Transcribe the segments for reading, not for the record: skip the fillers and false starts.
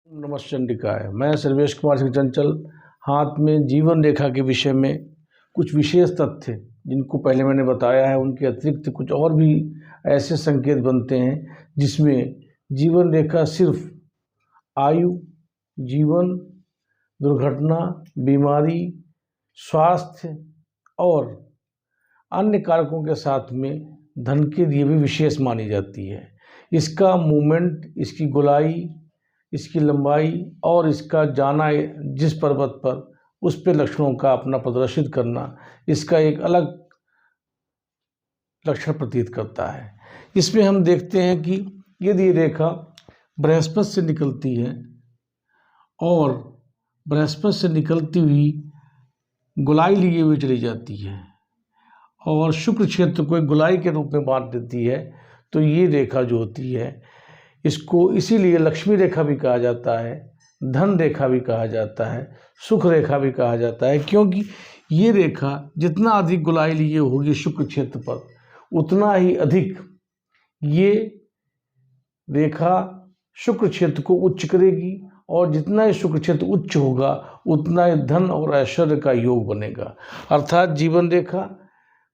नमस्ते चंडिकाय। मैं सर्वेश कुमार सिंह चंचल हाथ में जीवन रेखा के विषय में कुछ विशेष तथ्य जिनको पहले मैंने बताया है, उनके अतिरिक्त कुछ और भी ऐसे संकेत बनते हैं जिसमें जीवन रेखा सिर्फ आयु, जीवन, दुर्घटना, बीमारी, स्वास्थ्य और अन्य कारकों के साथ में धन के लिए भी विशेष मानी जाती है। इसका मूवमेंट, इसकी गोलाई, इसकी लंबाई और इसका जाना जिस पर्वत पर, उस पे लक्षणों का अपना प्रदर्शित करना इसका एक अलग लक्षण प्रतीत करता है। इसमें हम देखते हैं कि यदि रेखा बृहस्पति से निकलती है और बृहस्पति से निकलती हुई गोलाई लिए हुए चली जाती है और शुक्र क्षेत्र को एक गोलाई के रूप में बांट देती है, तो ये रेखा जो होती है इसको इसीलिए लक्ष्मी रेखा भी कहा जाता है, धन रेखा भी कहा जाता है, सुख रेखा भी कहा जाता है, क्योंकि ये रेखा जितना अधिक गोलाई लिए होगी शुक्र क्षेत्र पर, उतना ही अधिक ये रेखा शुक्र क्षेत्र को उच्च करेगी और जितना ही शुक्र क्षेत्र उच्च होगा उतना ही धन और ऐश्वर्य का योग बनेगा। अर्थात जीवन रेखा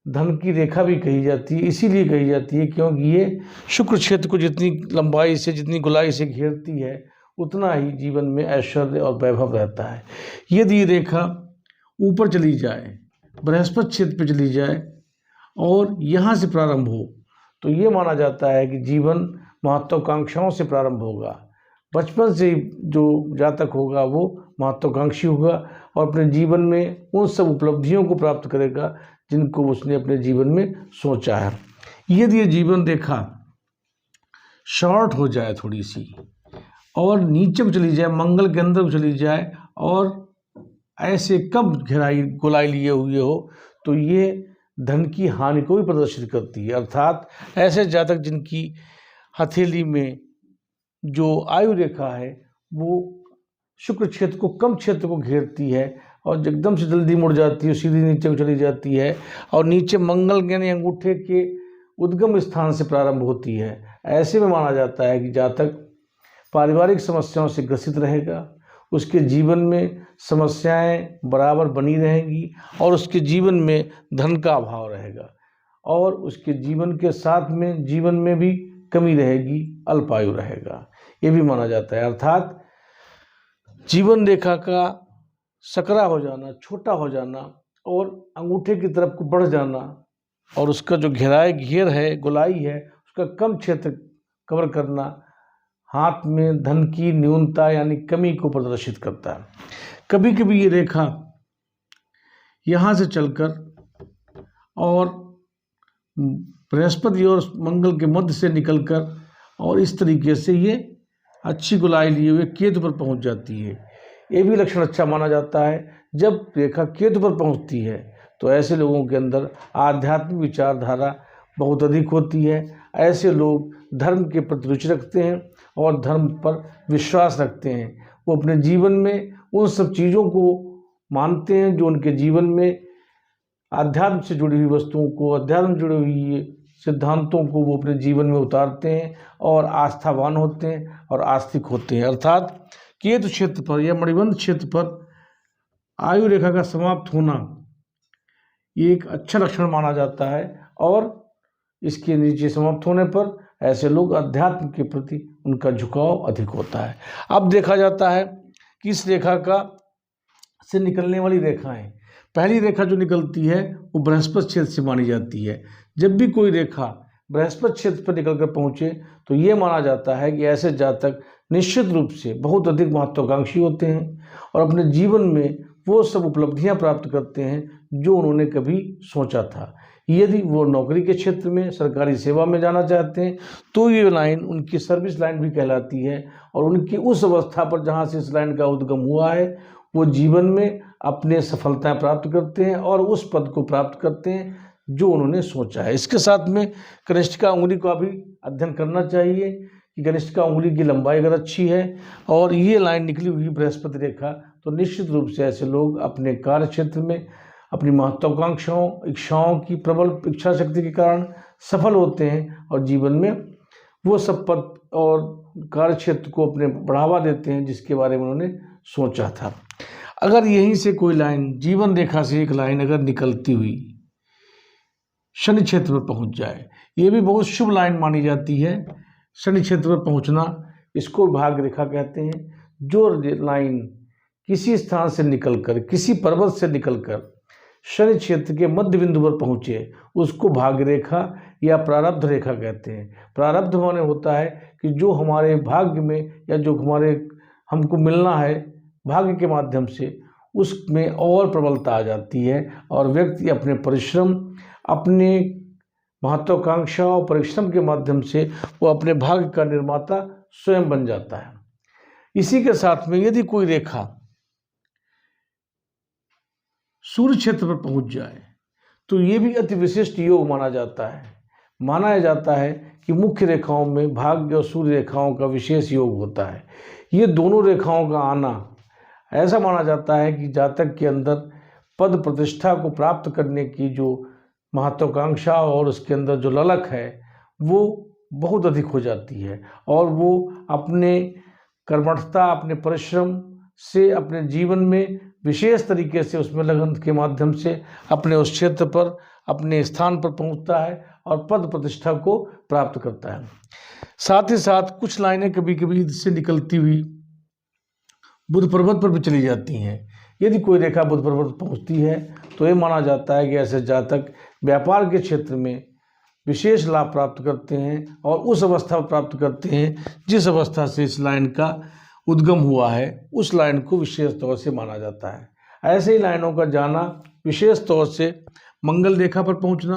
धन की रेखा भी कही जाती है, इसीलिए कही जाती है क्योंकि ये शुक्र क्षेत्र को जितनी लंबाई से, जितनी गोलाई से घेरती है, उतना ही जीवन में ऐश्वर्य और वैभव रहता है। यदि रेखा ऊपर चली जाए, बृहस्पति क्षेत्र पर चली जाए और यहाँ से प्रारंभ हो, तो ये माना जाता है कि जीवन महत्वाकांक्षाओं से प्रारंभ होगा। बचपन से जो जातक होगा वो महत्वाकांक्षी होगा और अपने जीवन में उन सब उपलब्धियों को प्राप्त करेगा जिनको उसने अपने जीवन में सोचा है। यदि ये जीवन रेखा शॉर्ट हो जाए थोड़ी सी और नीचे को चली जाए, मंगल के अंदर को चली जाए और ऐसे कम घेराई गोलाई लिए हुए हो, तो ये धन की हानि को भी प्रदर्शित करती है। अर्थात ऐसे जातक जिनकी हथेली में जो आयु रेखा है वो शुक्र क्षेत्र को, कम क्षेत्र को घेरती है और एकदम से जल्दी मुड़ जाती है, सीधी नीचे को चली जाती है और नीचे मंगल यानी अंगूठे के उद्गम स्थान से प्रारंभ होती है, ऐसे में माना जाता है कि जातक पारिवारिक समस्याओं से ग्रसित रहेगा, उसके जीवन में समस्याएं बराबर बनी रहेंगी और उसके जीवन में धन का अभाव रहेगा और उसके जीवन के साथ में जीवन में भी कमी रहेगी, अल्पायु रहेगा, ये भी माना जाता है। अर्थात जीवन रेखा का सकरा हो जाना, छोटा हो जाना और अंगूठे की तरफ को बढ़ जाना और उसका जो घेर है, गोलाई है, उसका कम क्षेत्र कवर करना हाथ में धन की न्यूनता यानी कमी को प्रदर्शित करता है। कभी कभी ये रेखा यहाँ से चलकर और बृहस्पति और मंगल के मध्य से निकलकर और इस तरीके से ये अच्छी गोलाई लिए हुए केतु पर पहुँच जाती है। ये भी लक्षण अच्छा माना जाता है। जब रेखा केतु पर पहुंचती है तो ऐसे लोगों के अंदर आध्यात्मिक विचारधारा बहुत अधिक होती है। ऐसे लोग धर्म के प्रति रुचि रखते हैं और धर्म पर विश्वास रखते हैं। वो अपने जीवन में उन सब चीज़ों को मानते हैं जो उनके जीवन में आध्यात्म से जुड़ी हुई वस्तुओं को, अध्यात्म से जुड़ी हुई सिद्धांतों को वो अपने जीवन में उतारते हैं और आस्थावान होते हैं और आस्तिक होते हैं। अर्थात केतु क्षेत्र पर या मणिबंध क्षेत्र पर आयु रेखा का समाप्त होना ये एक अच्छा लक्षण माना जाता है और इसके नीचे समाप्त होने पर ऐसे लोग अध्यात्म के प्रति उनका झुकाव अधिक होता है। अब देखा जाता है कि इस रेखा का से निकलने वाली रेखाएं, पहली रेखा जो निकलती है वो बृहस्पति क्षेत्र से मानी जाती है। जब भी कोई रेखा बृहस्पति क्षेत्र पर निकलकर पहुँचे तो ये माना जाता है कि ऐसे जातक निश्चित रूप से बहुत अधिक महत्वाकांक्षी होते हैं और अपने जीवन में वो सब उपलब्धियां प्राप्त करते हैं जो उन्होंने कभी सोचा था। यदि वो नौकरी के क्षेत्र में, सरकारी सेवा में जाना चाहते हैं तो ये लाइन उनकी सर्विस लाइन भी कहलाती है और उनकी उस अवस्था पर जहाँ से इस लाइन का उद्गम हुआ है वो जीवन में अपने सफलताएं प्राप्त करते हैं और उस पद को प्राप्त करते हैं जो उन्होंने सोचा है। इसके साथ में कनिष्ठिका उंगली का भी अध्ययन करना चाहिए कि कनिष्ठिका उंगली की लंबाई अगर अच्छी है और ये लाइन निकली हुई बृहस्पति रेखा, तो निश्चित रूप से ऐसे लोग अपने कार्य क्षेत्र में अपनी महत्वाकांक्षाओं, इच्छाओं की प्रबल इच्छा शक्ति के कारण सफल होते हैं और जीवन में वो सब पद और कार्य क्षेत्र को अपने बढ़ावा देते हैं जिसके बारे में उन्होंने सोचा था। अगर यहीं से कोई लाइन, जीवन रेखा से एक लाइन अगर निकलती हुई शनि क्षेत्र पर पहुंच जाए, ये भी बहुत शुभ लाइन मानी जाती है। शनि क्षेत्र पर पहुंचना, इसको भाग्य रेखा कहते हैं। जो लाइन किसी स्थान से निकलकर, किसी पर्वत से निकलकर शनि क्षेत्र के मध्य बिंदु पर पहुंचे, उसको भाग्य रेखा या प्रारब्ध रेखा कहते हैं। प्रारब्ध माने होता है कि जो हमारे भाग्य में या जो हमको मिलना है भाग्य के माध्यम से, उसमें और प्रबलता आ जाती है और व्यक्ति अपने परिश्रम, अपने महत्वाकांक्षा और परिश्रम के माध्यम से वो अपने भाग्य का निर्माता स्वयं बन जाता है। इसी के साथ में यदि कोई रेखा सूर्य क्षेत्र पर पहुंच जाए तो ये भी अति विशिष्ट योग माना जाता है। माना जाता है कि मुख्य रेखाओं में भाग्य और सूर्य रेखाओं का विशेष योग होता है। ये दोनों रेखाओं का आना ऐसा माना जाता है कि जातक के अंदर पद प्रतिष्ठा को प्राप्त करने की जो महत्वाकांक्षा और उसके अंदर जो ललक है वो बहुत अधिक हो जाती है और वो अपने कर्मठता, अपने परिश्रम से अपने जीवन में विशेष तरीके से उसमें लगन के माध्यम से अपने उस क्षेत्र पर, अपने स्थान पर पहुंचता है और पद प्रतिष्ठा को प्राप्त करता है। साथ ही साथ कुछ लाइनें कभी कभी इससे निकलती हुई बुध पर्वत पर भी चली जाती हैं। यदि कोई रेखा बुध पर्वत पहुंचती है तो ये माना जाता है कि ऐसे जातक व्यापार के क्षेत्र में विशेष लाभ प्राप्त करते हैं और उस अवस्था प्राप्त करते हैं जिस अवस्था से इस लाइन का उद्गम हुआ है, उस लाइन को विशेष तौर से माना जाता है। ऐसे ही लाइनों का जाना, विशेष तौर से मंगल रेखा पर पहुंचना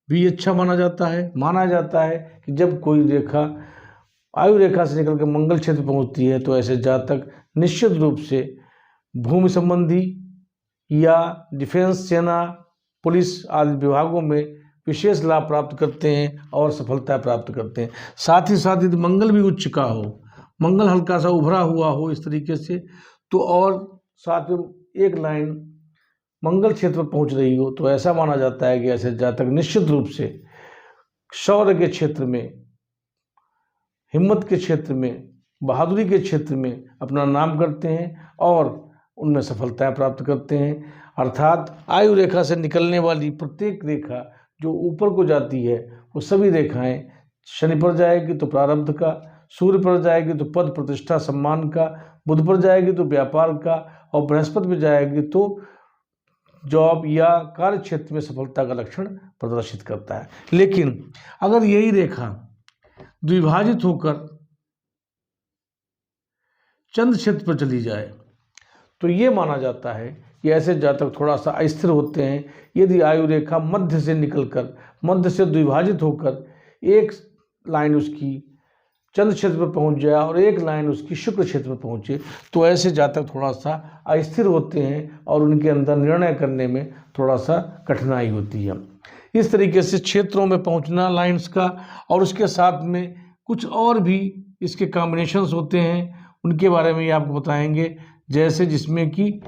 भी अच्छा माना जाता है। माना जाता है कि जब कोई रेखा आयु रेखा से निकलकर मंगल क्षेत्र पहुंचती है तो ऐसे जातक निश्चित रूप से भूमि संबंधी या डिफेंस, सेना, पुलिस आदि विभागों में विशेष लाभ प्राप्त करते हैं और सफलता प्राप्त करते हैं। साथ ही साथ यदि मंगल भी उच्च का हो, मंगल हल्का सा उभरा हुआ हो इस तरीके से, तो और साथ में एक लाइन मंगल क्षेत्र पर पहुंच रही हो तो ऐसा माना जाता है कि ऐसे जातक निश्चित रूप से शौर्य के क्षेत्र में, हिम्मत के क्षेत्र में, बहादुरी के क्षेत्र में अपना नाम करते हैं और उनमें सफलताएं प्राप्त करते हैं। अर्थात आयु रेखा से निकलने वाली प्रत्येक रेखा जो ऊपर को जाती है वो सभी रेखाएं, शनि पर जाएगी तो प्रारब्ध का, सूर्य पर जाएगी तो पद प्रतिष्ठा सम्मान का, बुध पर जाएगी तो व्यापार का और बृहस्पति पर जाएगी तो जॉब या कार्य क्षेत्र में सफलता का लक्षण प्रदर्शित करता है। लेकिन अगर यही रेखा द्विभाजित होकर चंद्र क्षेत्र पर चली जाए तो ये माना जाता है कि ऐसे जातक थोड़ा सा अस्थिर होते हैं। यदि आयु रेखा मध्य से निकलकर, मध्य से द्विभाजित होकर एक लाइन उसकी चंद्र क्षेत्र पर पहुंच जाए और एक लाइन उसकी शुक्र क्षेत्र पर पहुंचे तो ऐसे जातक थोड़ा सा अस्थिर होते हैं और उनके अंदर निर्णय करने में थोड़ा सा कठिनाई होती है। इस तरीके से क्षेत्रों में पहुंचना लाइंस का, और उसके साथ में कुछ और भी इसके कॉम्बिनेशंस होते हैं, उनके बारे में ये आपको बताएंगे। जैसे जिसमें कि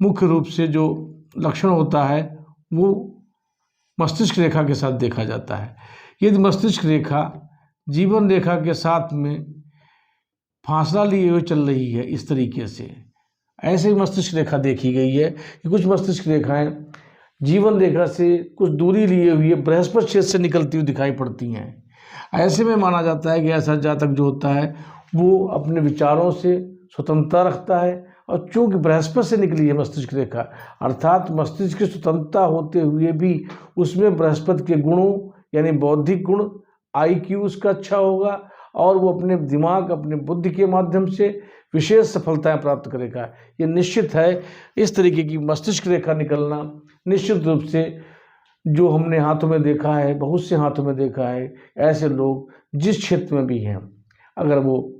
मुख्य रूप से जो लक्षण होता है वो मस्तिष्क रेखा के साथ देखा जाता है। यदि मस्तिष्क रेखा जीवन रेखा के साथ में फासला लिए हुए चल रही है इस तरीके से, ऐसे ही मस्तिष्क रेखा देखी गई है कि कुछ मस्तिष्क रेखाएं जीवन रेखा से कुछ दूरी लिए हुए बृहस्पति क्षेत्र से निकलती हुई दिखाई पड़ती हैं। ऐसे में माना जाता है कि ऐसा जातक जो होता है वो अपने विचारों से स्वतंत्रता रखता है और चूंकि बृहस्पति से निकली है मस्तिष्क रेखा, अर्थात मस्तिष्क की स्वतंत्रता होते हुए भी उसमें बृहस्पति के गुणों यानी बौद्धिक गुण, IQ उसका अच्छा होगा और वो अपने दिमाग, अपने बुद्धि के माध्यम से विशेष सफलताएं प्राप्त करेगा। ये निश्चित है। इस तरीके की मस्तिष्क रेखा निकलना निश्चित रूप से जो हमने हाथों में देखा है, बहुत से हाथों में देखा है, ऐसे लोग जिस क्षेत्र में भी हैं, अगर वो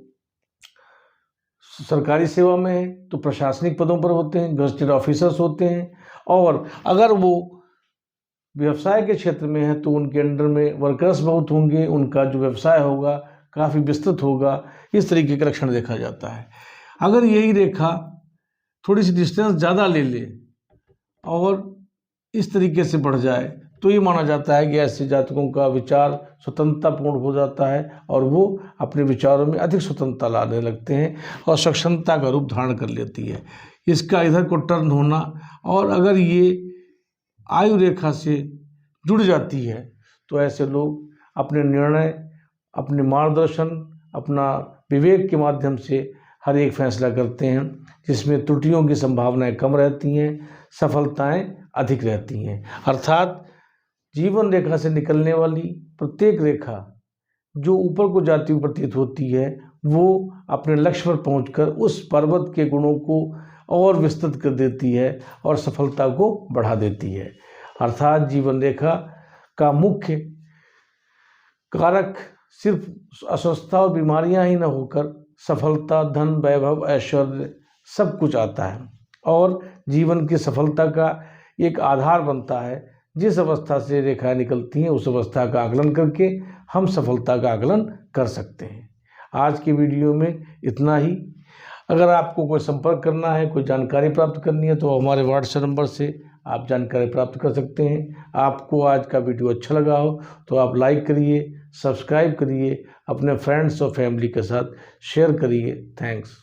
सरकारी सेवा में है तो प्रशासनिक पदों पर होते हैं, गजटेड ऑफिसर्स होते हैं, और अगर वो व्यवसाय के क्षेत्र में है तो उनके अंडर में वर्कर्स बहुत होंगे, उनका जो व्यवसाय होगा काफ़ी विस्तृत होगा। इस तरीके का लक्षण देखा जाता है। अगर यही रेखा थोड़ी सी डिस्टेंस ज़्यादा ले ले और इस तरीके से बढ़ जाए तो ये माना जाता है कि ऐसे जातकों का विचार स्वतंत्रतापूर्ण हो जाता है और वो अपने विचारों में अधिक स्वतंत्रता लाने लगते हैं और सक्षमता का रूप धारण कर लेती है। इसका इधर को टर्न होना, और अगर ये आयु रेखा से जुड़ जाती है तो ऐसे लोग अपने निर्णय, अपने मार्गदर्शन, अपना विवेक के माध्यम से हर एक फैसला करते हैं जिसमें त्रुटियों की संभावनाएं कम रहती हैं, सफलताएं अधिक रहती हैं। अर्थात जीवन रेखा से निकलने वाली प्रत्येक रेखा जो ऊपर को जाती हुई प्रतीत होती है, वो अपने लक्ष्य पर पहुंचकर उस पर्वत के गुणों को और विस्तृत कर देती है और सफलता को बढ़ा देती है। अर्थात जीवन रेखा का मुख्य कारक सिर्फ अस्वस्थता और बीमारियां ही न होकर सफलता, धन, वैभव, ऐश्वर्य सब कुछ आता है और जीवन की सफलता का एक आधार बनता है। जिस अवस्था से रेखाएं निकलती हैं उस अवस्था का आकलन करके हम सफलता का आकलन कर सकते हैं। आज की वीडियो में इतना ही। अगर आपको कोई संपर्क करना है, कोई जानकारी प्राप्त करनी है तो हमारे व्हाट्सएप नंबर से आप जानकारी प्राप्त कर सकते हैं। आपको आज का वीडियो अच्छा लगा हो तो आप लाइक करिए, सब्सक्राइब करिए, अपने फ्रेंड्स और फैमिली के साथ शेयर करिए। थैंक्स।